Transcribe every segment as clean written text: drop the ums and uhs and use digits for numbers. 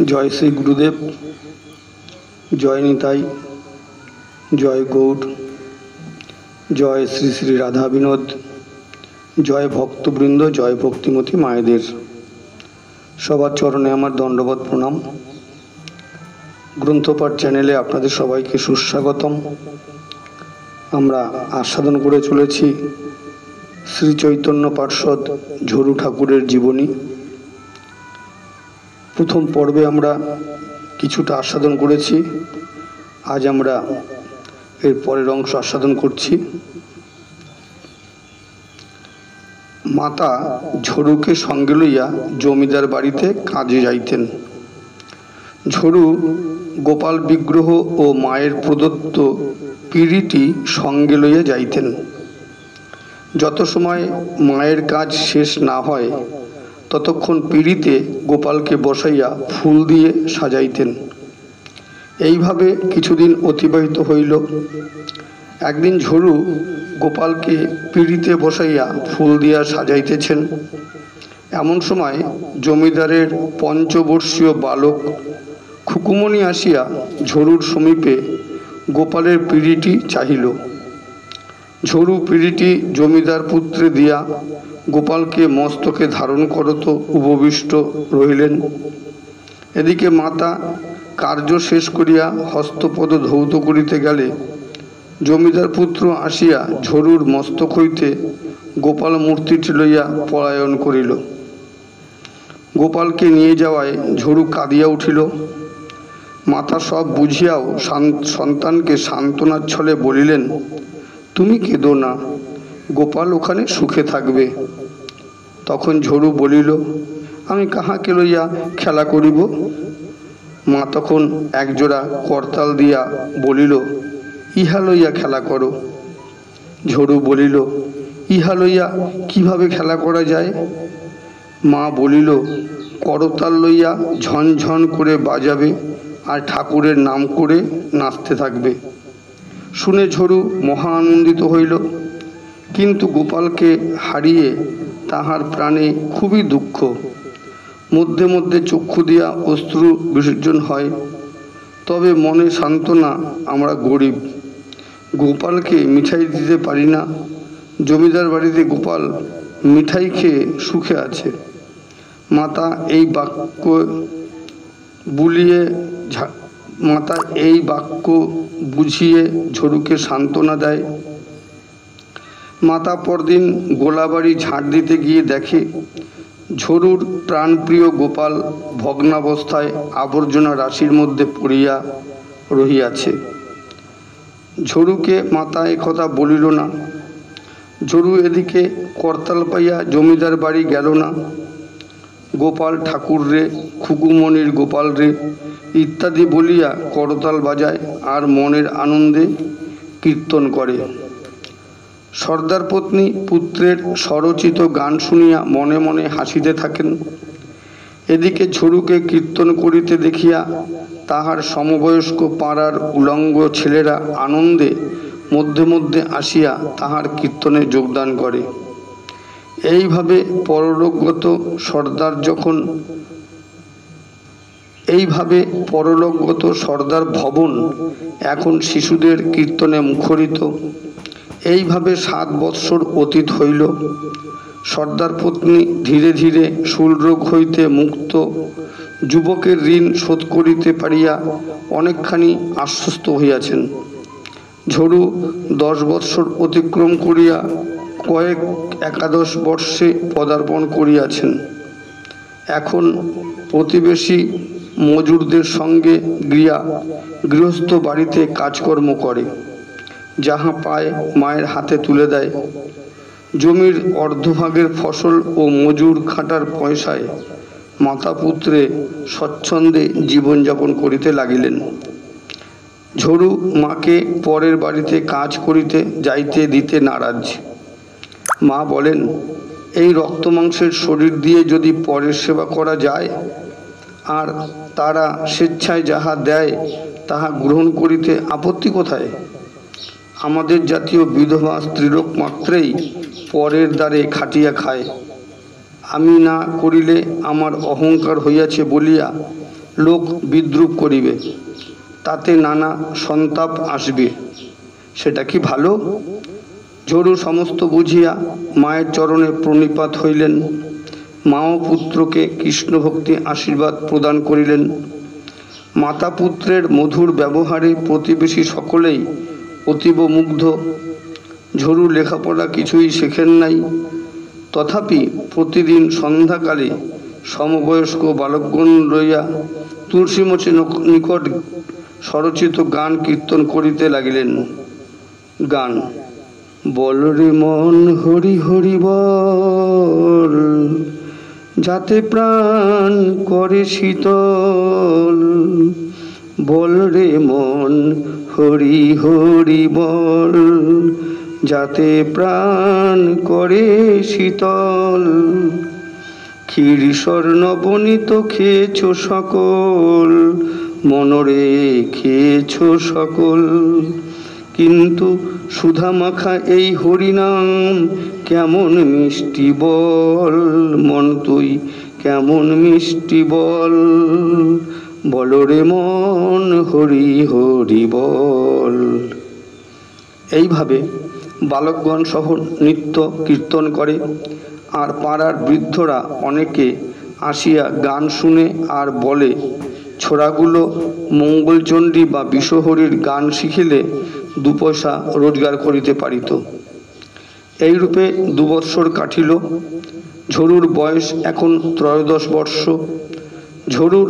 जय श्री गुरुदेव, जय निताई, जय गौर, जय श्री श्री राधा विनोद, जय भक्तबृंद, जय भक्तिमती मायेदेर सबार चरणे आमार दंडवत प्रणाम। ग्रंथपाठ चैनेले आपनादेर सबाइके सुस्वागतम। आमरा आस्वादन करे चलेछि श्री चैतन्य पार्षद झरु ठाकुरेर जीवनी। प्रथम पर्वे आमरा किछुटा आस्वादन करेछि, आज आमरा एर परेर अंश आस्वादन करछि। माता झरुके संगे लइया जमीदार बाड़ीते काजे जाइतेन। झरु गोपाल विग्रह ओ मायेर प्रदत्त पिड़ीटी संगे लइया जाइतेन। যত সময় মায়ের কাজ শেষ না হয় ততক্ষণ পিড়িতে গোপালকে বসাইয়া ফুল দিয়ে সাজাইতেন। এইভাবে কিছুদিন অতিবাহিত হইল। একদিন ঝরু গোপালকে পিড়িতে বসাইয়া ফুল দিয়া সাজাইতেছেন। এমন সময় জমিদারের পঞ্চবর্ষীয় বালক খুকুমণি আসিয়া ঝরুর সমীপে গোপালের পিড়িটি চাহিল। झरु पिड़ीटी जमीदार पुत्रे दिया गोपाल के मस्तके धारण करत उपविष्ट रहिलेन। एदिके माता कार्य शेष करिया हस्तपद धौत करिते गेले जमीदार पुत्र आसिया झरुर मस्तक हईते गोपाल मूर्तिटी लइया पलायन करिल। गोपाल के निये जावाय झरु काँदिया उठिल। माता सब बुझियाओ सन्तान के सान्त्वनार छले बलिलेन, तुमी केदो ना, गोपाल ओखाने सुखे थाकबे। तखन झरु बलिल, आमी काहाके लइया खेला करिब। मा तखन एकजोड़ा करताल दिया बलिल, इहा लइया खेला करो। झरु बलिल, इहा लइया किभाबे खेला करा जाय? मा बलिल, करताल लइया झनझन करे बाजाबे आर ठाकुरेर नाम करे नाचते थाकबे। शुने झरु महा आनंदित हईल, किन्तु गोपाल के हारिए ताहार प्राणे खूबी दुःख। मध्य मध्य चक्षु दिया अश्रु विसर्जन हय। तबे मने सान्त्वना, आमरा गरीब, गोपाल के मिठाई दिते पारी ना। जमीदार बाड़ीते गोपाल मिठाई खेये सुखे आछे। माता एई बाक्य बुलिए माता এই বাক্য বুঝিয়ে ঝরুকে সান্ত্বনা দেয়। মাতা পরদিন গোলাবাড়ি ঝাঁট দিতে গিয়ে দেখে ঝরুর প্রাণপ্রিয় গোপাল ভগ্নাবস্থায় আবর্জনা রাশির মধ্যে পড়িয়া রহিয়াছে। ঝরুকে মাতা এ কথা বলিল না। ঝরু এদিকে করতাল পাইয়া জমিদার বাড়ি গেল না। गोपाल ठाकुर रे, खुकुमणिर गोपाल रे इत्यादि बलिया करताल बाजाय और मनेर आनंदे कीर्तन करे। सरदार पत्नी पुत्रेर स्वरचित गान शुनिया मने मने हासिते थाकेन। एदिके झरुके कीर्तन करिते देखिया ताहार समबयस्क पाड़ार उलंग छेलेरा आनंदे मध्य मध्य आसिया ताहार कीर्तने योगदान करे। এইভাবে পরলোকগত সর্দার যখন পরলোকগত সর্দার ভবন এখন শিশুদের কীর্তনে মুখরিত। এইভাবে 7 বৎসর অতীত হইল। সর্দার পত্নী ধীরে ধীরে শূলরোগ হইতে মুক্ত যুবকের ঋণ শোধ করিতে পারিয়া অনেকখানি আশ্বস্ত হইয়াছেন। ঝরু 10 বৎসর অতিক্রম করিয়া কয়েক একাদশ বর্ষে পদার্পণ করিয়াছেন। এখন প্রতিবেশী মজুরদের সঙ্গে গৃহস্থ বাড়িতে কাজকর্ম করে, যাহা পায় মায়ের হাতে তুলে দেয়। জমির অর্ধভাগের ফসল ও মজুর খাটার পয়সায় মাতা পুত্রে স্বচ্ছন্দে জীবনযাপন করিতে লাগিলেন। ঝরু মাকে পরের বাড়িতে কাজ করিতে যাইতে দিতে নারাজ। মা বলেন, এই রক্ত মাংসের শরীর দিয়ে যদি পরের সেবা করা যায় আর তারা স্বেচ্ছায় যাহা দেয় তাহা গ্রহণ করিতে আপত্তি কোথায়? আমাদের জাতীয় বিধবা স্ত্রীলোক মাত্রেই পরের দ্বারে খাটিয়া খায়। আমি না করিলে আমার অহংকার হইয়াছে বলিয়া লোক বিদ্রূপ করিবে, তাতে নানা সন্তাপ আসবে, সেটা কি ভালো? ঝরু সমস্ত বুঝিয়া মায়ের চরণে প্রণিপাত হইলেন। মাও পুত্রকে কৃষ্ণভক্তি আশীর্বাদ প্রদান করিলেন। মাতা পুত্রের মধুর ব্যবহারে প্রতিবেশী সকলেই অতীব মুগ্ধ। ঝরু লেখাপড়া কিছুই শেখেন নাই, তথাপি প্রতিদিন সন্ধ্যাকালে সমবয়স্ক বালকগণ লইয়া তুলসীমঠের নিকট স্বরচিত গান কীর্তন করিতে লাগিলেন। গান: বল রে মন হরি হরি বল, যাতে প্রাণ করে শীতল। বল রে মন হরি হরি বল, যাতে প্রাণ করে শীতল। ক্ষীর স্বর্ণ বনিত খেয়েছ সকল, মনরে খেয়েছ সকল। কিন্তু সুধা মাখা এই হরিনাম কেমন মিষ্টি বল, মন তুই কেমন মিষ্টি বল। বল রে মন হরি হরি বল। এইভাবে বালকগণ সহ নৃত্য কীর্তন করে, আর পাড়ার বৃদ্ধরা অনেকে আসিয়া গান শুনে আর বলে, ছোড়াগুলো মঙ্গলচণ্ডী বা বিশ্বহরির গান শিখিলে 2 পয়সা রোজগার করিতে পারিত। এইরূপে 2 বৎসর কাটিল। ঝরুর বয়স এখন 13 বর্ষ। ঝরুর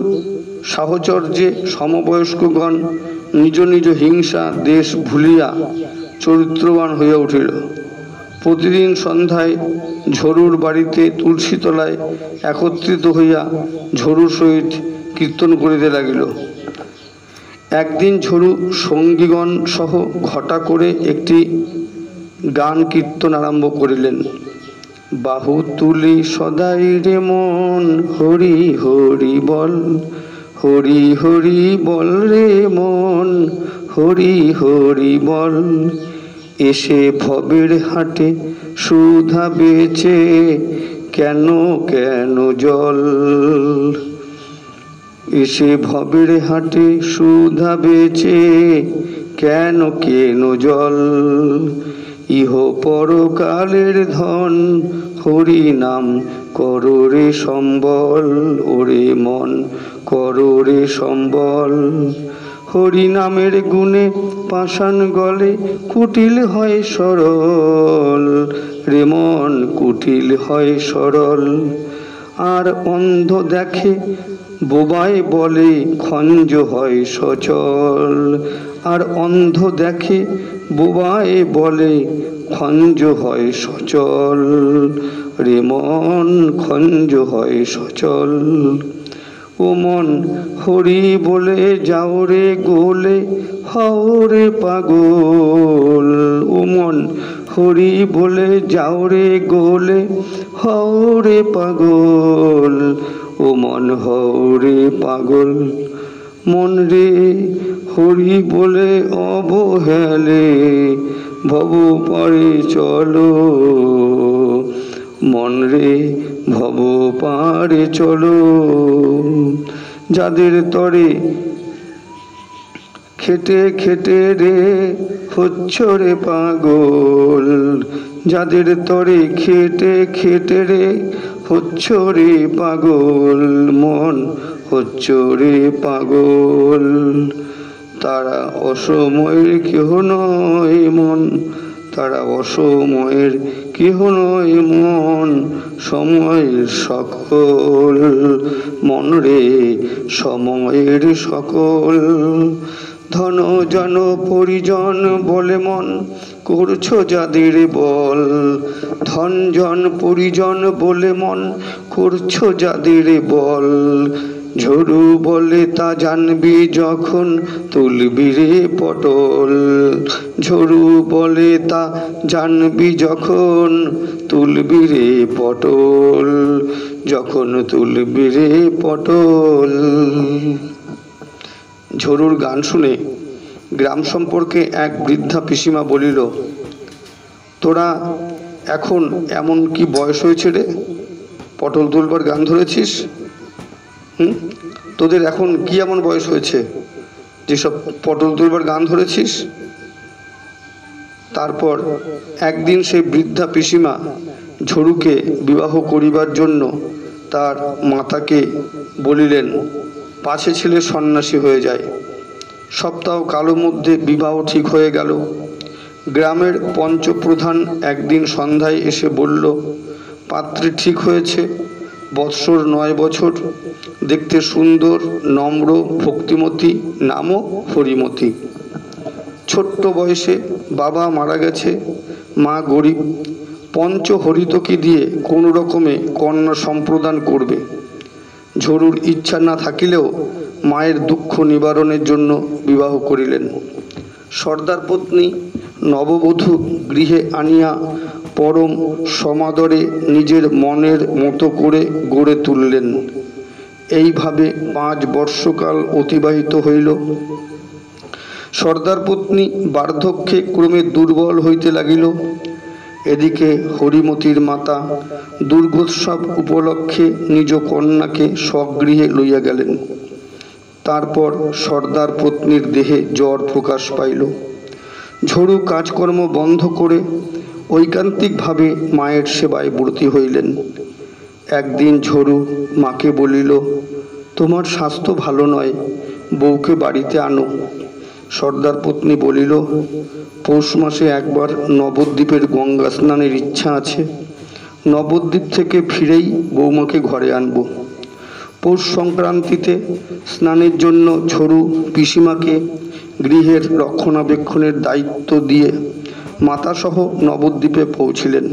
সাহচর্যে সমবয়স্কগণ নিজ নিজ হিংসা দেশ ভুলিয়া চরিত্রবান হইয়া উঠিল। প্রতিদিন সন্ধ্যায় ঝরুর বাড়িতে তুলসীতলায় একত্রিত হইয়া ঝরুর সহিত কীর্তন করিতে লাগিল। একদিন ঝরু সঙ্গীগণ সহ ঘটা করে একটি গান কীর্তন আরম্ভ করিলেন। বাহু তুলি সদাই রে মন হরি হরি বল, হরি হরি বল রে মন হরি হরি বল। এসে ভবের হাটে সুধা বেচে কেন কেন জল। এসে ভবের হাটে সুধা বেচে কেন কেন জল। ইহ পরকালের ধন হরি নাম করো রে সম্বল, ওরে মন করো রে সম্বল। হরি নামের গুণে পাষাণ গলে কুটিল হয় সরল, রে মন কুটিল হয় সরল। আর অন্ধ দেখে বোবায় বলে খঞ্জ হয় সচল। আর অন্ধ দেখে বোবায় বলে খঞ্জ হয় সচল, রে মন খঞ্জ হয় সচল। ও মন হরি বলে যাও রে গোলে হও রে পাগল। ও মন হরি বলে যাও রে গোলে হও রে পাগল। ও মন হও রে পাগল। মন রে হরি বলে অবহেলে ভব পারে চলো। মন রে ভব পারে চলো। যাদের তরে খেটে খেটে রে হচ্ছ রে পাগল। যাদের তরে খেটে খেটে রে হচ্ছ রে পাগল। মন হচ্ছ রে পাগল। তারা অসময়ের কেহ নয় মন, তারা অসময়ের কেহ নয় মন, সময়ের সকল। মন রে সময়ের সকল। ধন জন পরিজন বলে মন করছো যাদের বল। ধন জন পরিজন বলে মন করছো যাদের বল। ঝরু বলে তা জানবি যখন তুলবি রে পটল। ঝরু বলে তা জানবি যখন তুলবি রে পটল। যখন তুলবি রে পটল। ঝরুর গান শুনে গ্রাম সম্পর্কে এক বৃদ্ধা পিসিমা বলিল, তোরা এখন এমন কি বয়স হয়েছে রে, পটল তুলবার গান ধরেছিস? তোদের এখন কি এমন বয়স হয়েছে যেসব পটল তুলবার গান ধরেছিস? তারপর একদিন সেই বৃদ্ধা পিসিমা ঝরুকে বিবাহ করিবার জন্য তার মাতাকে বলিলেন, পাছে ছেলে সন্ন্যাসী হয়ে যায়। সপ্তাহ কালো মধ্যে বিবাহ ঠিক হয়ে গেল। গ্রামের পঞ্চপ্রধান একদিন সন্ধ্যায় এসে বলল, পাত্রী ঠিক হয়েছে, বৎসর 9 বছর, দেখতে সুন্দর, নম্র, ভক্তিমতী, নামও হরিমতী। ছোট্ট বয়সে বাবা মারা গেছে, মা গরিব, পঞ্চ হরিতকি দিয়ে কোনো রকমে কন্যা সম্প্রদান করবে। ঝরুর ইচ্ছা না থাকিলেও মায়ের দুঃখ নিবারণের জন্য বিবাহ করিলেন। সর্দার পত্নী নববধূ গৃহে আনিয়া পরম সমাদরে নিজের মনের মতো করে গড়ে তুললেন। এইভাবে 5 বর্ষকাল অতিবাহিত হইল। সর্দার পত্নী বার্ধক্যে ক্রমে দুর্বল হইতে লাগিল। এদিকে হরিমতির মাতা দুর্গোৎসব উপলক্ষে নিজ কন্যাকে স্বগৃহে লইয়া গেলেন। তারপর সর্দার পত্নীর দেহে জ্বর প্রকাশ পাইল। ঝরু কাজকর্ম বন্ধ করে ঐকান্তিকভাবে মায়ের সেবায় ব্রতী হইলেন। একদিন ঝরু মাকে বলিল, তোমার স্বাস্থ্য ভালো নয়, বউকে বাড়িতে আনো। সর্দার পত্নী বলিল, পৌষ মাসে একবার নবদ্বীপের গঙ্গা স্নানের ইচ্ছা আছে, নবদ্বীপ থেকে ফিরেই বৌমাকে ঘরে আনব। পৌষ সংক্রান্তিতে স্নানের জন্য ঝরু পিসিমাকে গৃহের রক্ষণাবেক্ষণের দায়িত্ব দিয়ে মাতাসহ নবদ্বীপে পৌঁছিলেন।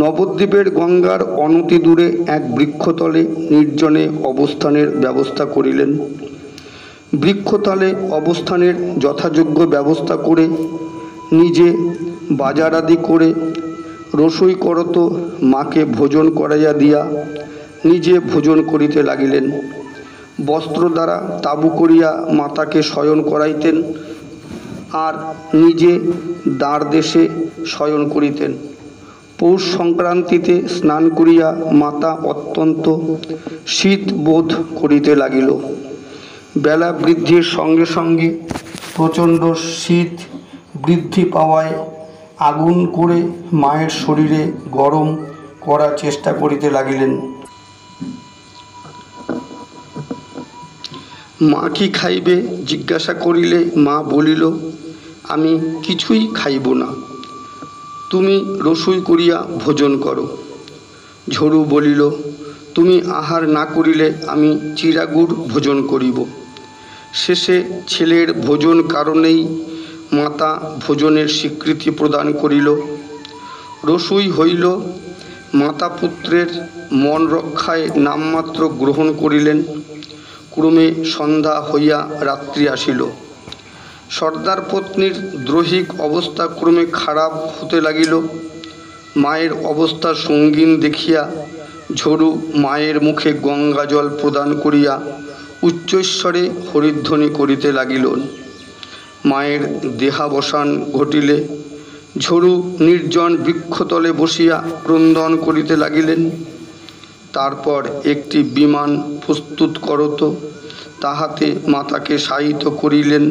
নবদ্বীপের গঙ্গার অনতি দূরে এক বৃক্ষতলে নির্জনে অবস্থানের ব্যবস্থা করিলেন। বৃক্ষতলে অবস্থানের যথাযোগ্য ব্যবস্থা করে নিজে বাজার আদি করে রসই করত মাকে ভোজন করাইয়া দিয়া নিজে ভোজন করিতে লাগিলেন। বস্ত্র দ্বারা তাবু করিয়া মাতাকে শয়ন করাইতেন আর নিজে দ্বার দেশে শয়ন করিতেন। পৌষ সংক্রান্তিতে স্নান করিয়া মাতা অত্যন্ত শীত বোধ করিতে লাগিল। বেলা বৃদ্ধির সঙ্গে সঙ্গে প্রচণ্ড শীত বৃদ্ধি পাওয়ায় আগুন করে মায়ের শরীরে গরম করার চেষ্টা করিতে লাগিলেন। মা কি খাইবে জিজ্ঞাসা করিলে মা বলিল, আমি কিছুই খাইব না, তুমি রসুই করিয়া ভোজন করো। ঝরু বলিল, তুমি আহার না করিলে আমি চিরাগুড় ভোজন করিব। শেষে ছেলের ভোজন কারণেই মাতা ভোজনের স্বীকৃতি প্রদান করিল। রসুই হইল। মাতা পুত্রের মন রক্ষায় নামমাত্র গ্রহণ করিলেন। ক্রমে সন্ধ্যা হইয়া রাত্রি আসিল। সর্দার পত্নীর দৈহিক অবস্থা ক্রমে খারাপ হতে লাগিল। মায়ের অবস্থা সঙ্গীন দেখিয়া ঝরু মায়ের মুখে গঙ্গা জল প্রদান করিয়া উচ্চৈঃস্বরে হরিধ্বনি করিতে লাগিল। মায়ের দেহাবসান ঘটিলে ঝরু নির্জন বৃক্ষতলে বসিয়া ক্রন্দন করিতে লাগিলেন। তারপর একটি বিমান প্রস্তুত করত, তাহাতে মাতাকে শায়িত করিলেন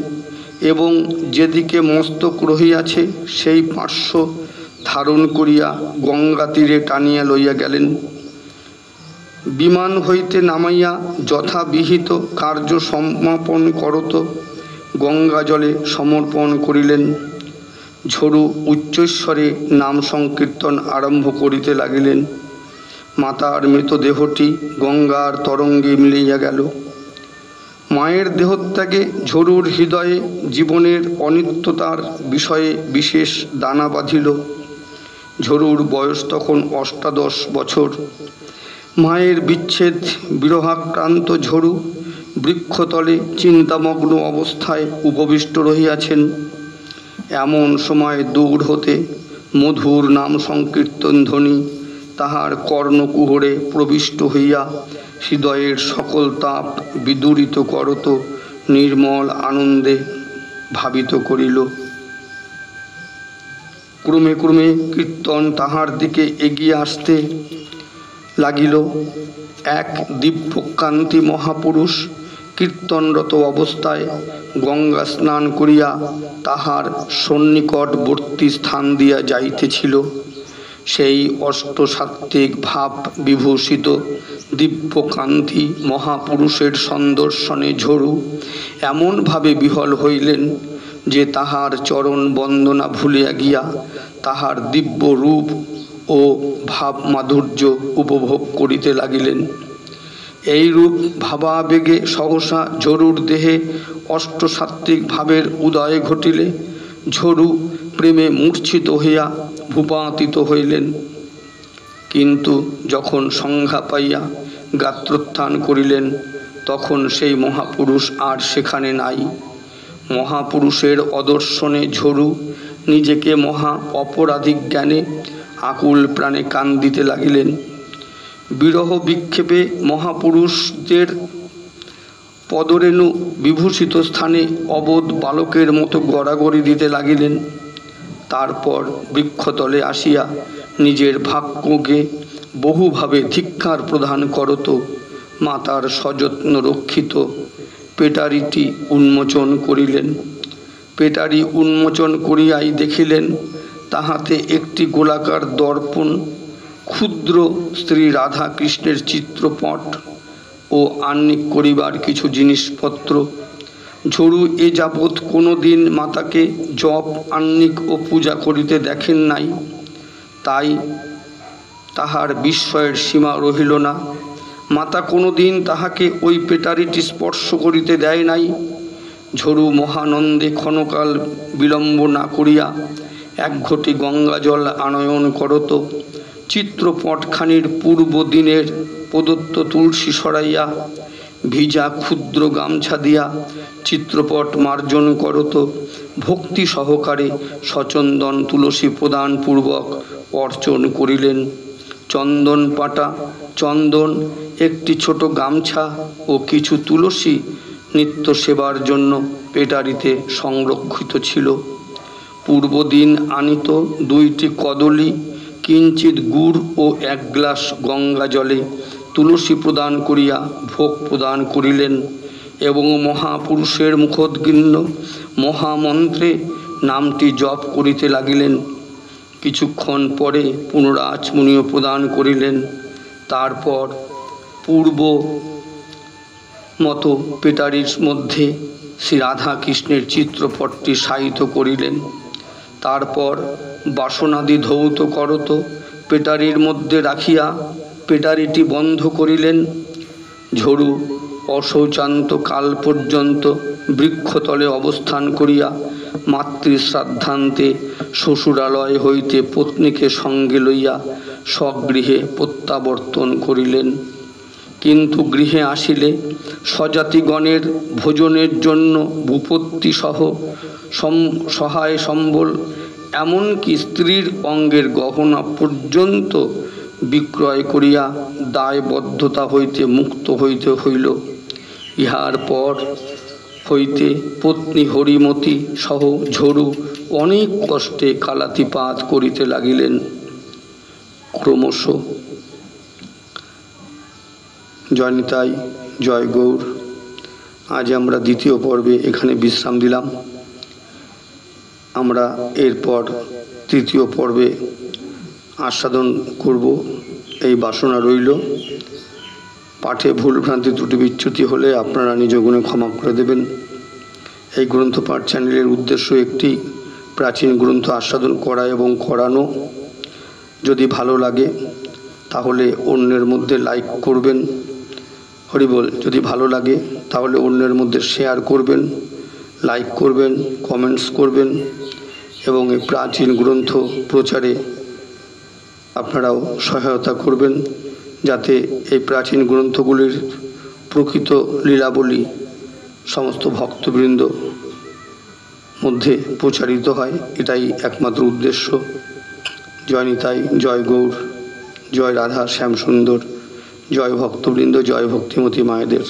এবং যেদিকে মস্তক রহিয়াছে সেই পার্শ্ব ধারণ করিয়া গঙ্গা তীরে টানিয়া লইয়া গেলেন। বিমান হইতে নামাইয়া যথাবিহিত কার্য সমাপন করত গঙ্গা জলে সমর্পণ করিলেন। ঝরু উচ্চৈঃস্বরে নাম সংকীর্তন আরম্ভ করিতে লাগিলেন। মাতার মৃতদেহটি গঙ্গার তরঙ্গে মিলাইয়া গেল। মায়ের দেহত্যাগে ঝরুর হৃদয়ে জীবনের অনিত্যতার বিষয়ে বিশেষ দানা বাঁধিল। ঝরুর বয়স তখন 18 বছর। মায়ের বিচ্ছেদ বিরহাক্রান্ত ঝরু বৃক্ষতলে চিন্তামগ্ন অবস্থায় উপবিষ্ট রহিয়াছেন। এমন সময় দূর হতে মধুর নাম সংকীর্তন ধ্বনি তাহার কর্ণকুহরে প্রবিষ্ট হইয়া হৃদয়ের সকল তাপ বিদূরিত করত, নির্মল আনন্দে ভাবিত করিল। ক্রমে ক্রমে কীর্তন তাহার দিকে এগিয়ে আসতে লাগিল। এক দিব্যকান্তি মহাপুরুষ কীর্তনরত অবস্থায় গঙ্গা স্নান করিয়া তাহার সন্নিকটবর্তী স্থান দিয়া যাইতেছিল। সেই অষ্টসাত্ত্বিক ভাব বিভূষিত দিব্যকান্তি মহাপুরুষের সন্দর্শনে ঝরু এমনভাবে বিহ্বল হইলেন যে তাহার চরণ বন্দনা ভুলিয়া গিয়া তাহার দিব্য রূপ ও ভাব মাধুর্য উপভোগ করিতে লাগিলেন। এইরূপ ভাবাবেগে সহসা ঝরুর দেহে অষ্টসাত্ত্বিক ভাবের উদয় ঘটিলে ঝরু প্রেমে মূর্ছিত হইয়া ভূপাতিত হইলেন। কিন্তু যখন সংজ্ঞা পাইয়া গাত্রোত্থান করিলেন তখন সেই মহাপুরুষ আর সেখানে নাই। মহাপুরুষের অদর্শনে ঝরু নিজেকে মহা অপরাধী জ্ঞানে আকুল প্রাণে কান্দিতে লাগিলেন। বিরহ বিক্ষেপে মহাপুরুষদের পদরেণু বিভূষিত স্থানে অবোধ বালকের মতো গড়াগড়ি দিতে লাগিলেন। তারপর বৃক্ষতলে আসিয়া নিজের ভাগ্যকে বহুভাবে ধিক্কার প্রদান করত মাতার সযত্ন রক্ষিত পেটারিটি উন্মোচন করিলেন। পেটারি উন্মোচন করিয়াই দেখিলেন তাহাতে একটি গোলাকার দর্পণ, ক্ষুদ্র শ্রী রাধা কৃষ্ণের চিত্রপট ও আহ্নিক করিবার কিছু জিনিসপত্র। ঝরু এ যাবৎ কোনো দিন মাতাকে জপ আহ্নিক ও পূজা করিতে দেখেন নাই, তাই তাহার বিস্ময়ের সীমা রহিল না। মাতা কোনো দিন তাহাকে ওই পেটারিটি স্পর্শ করিতে দেয় নাই। ঝরু মহানন্দে ক্ষণকাল বিলম্ব না করিয়া এক ঘটি গঙ্গা জল আনয়ন করত। চিত্রপটখানির পূর্ব দিনের প্রদত্ত তুলসী সরাইয়া ভিজা ক্ষুদ্র গামছা দিয়া চিত্রপট মার্জন করত। ভক্তি সহকারে সচন্দন তুলসী প্রদান পূর্বক অর্চন করিলেন। চন্দন পাটা, চন্দন, একটি ছোট গামছা ও কিছু তুলসী নিত্য সেবার জন্য পেটারিতে সংরক্ষিত ছিল। পূর্বদিন আনিত 2টি কদলী, কিঞ্চিত গুড় ও 1 গ্লাস গঙ্গা জলে তুলসী প্রদান করিয়া ভোগ প্রদান করিলেন এবং মহাপুরুষের মুখোদ্গীর্ণ মহামন্ত্রে নামটি জপ করিতে লাগিলেন। কিছুক্ষণ পরে পুনরাচমনীয় প্রদান করিলেন। তারপর পূর্ব মতো পেটারির মধ্যে শ্রী রাধা কৃষ্ণের চিত্রপটটি শায়িত করিলেন। তারপর বাসনাদি ধৌত করত পেটারির মধ্যে রাখিয়া পেটারিটি বন্ধ করিলেন। ঝরু অশৌচান্ত কাল পর্যন্ত বৃক্ষতলে অবস্থান করিয়া মাতৃশ্রাদ্ধান্তে শ্বশুরালয় হইতে পত্নীকে সঙ্গে লইয়া স্বগৃহে প্রত্যাবর্তন করিলেন। কিন্তু গৃহে আসিলে স্বজাতিগণের ভোজনের জন্য ভূপত্তি সহ সহায় সম্বল, এমনকি স্ত্রীর অঙ্গের গহনা পর্যন্ত বিক্রয় করিয়া দায়বদ্ধতা হইতে মুক্ত হইতে হইল। ইহার পর হইতে পত্নী হরিমতি সহ ঝরু অনেক কষ্টে কালাতিপাত করিতে লাগিলেন। ক্রমশ জয় নিতাই, জয় গৌর। আজ আমরা দ্বিতীয় পর্বে এখানে বিশ্রাম দিলাম। আমরা এরপর তৃতীয় পর্বে আস্বাদন করব, এই বাসনা রইল। পাঠে ভুল ভ্রান্তি ত্রুটি বিচ্যুতি হলে আপনারা নিজ গুণে ক্ষমা করে দেবেন। এই গ্রন্থ পাঠ চ্যানেলের উদ্দেশ্য একটি, প্রাচীন গ্রন্থ আস্বাদন করা এবং করানো। যদি ভালো লাগে তাহলে অন্যের মধ্যে লাইক করবেন, হরিবল। যদি ভালো লাগে তাহলে অন্যের মধ্যে শেয়ার করবেন, লাইক করবেন, কমেন্টস করবেন এবং এই প্রাচীন গ্রন্থ প্রচারে আপনারাও সহায়তা করবেন, যাতে এই প্রাচীন গ্রন্থগুলির প্রকৃত লীলাবলী সমস্ত ভক্তবৃন্দ মধ্যে প্রচারিত হয়। এটাই একমাত্র উদ্দেশ্য। জয় নিতাই, জয় গৌর, জয় রাধা শ্যাম সুন্দর, জয় ভক্তবৃন্দ, জয় ভক্তিমতী মায়েদের।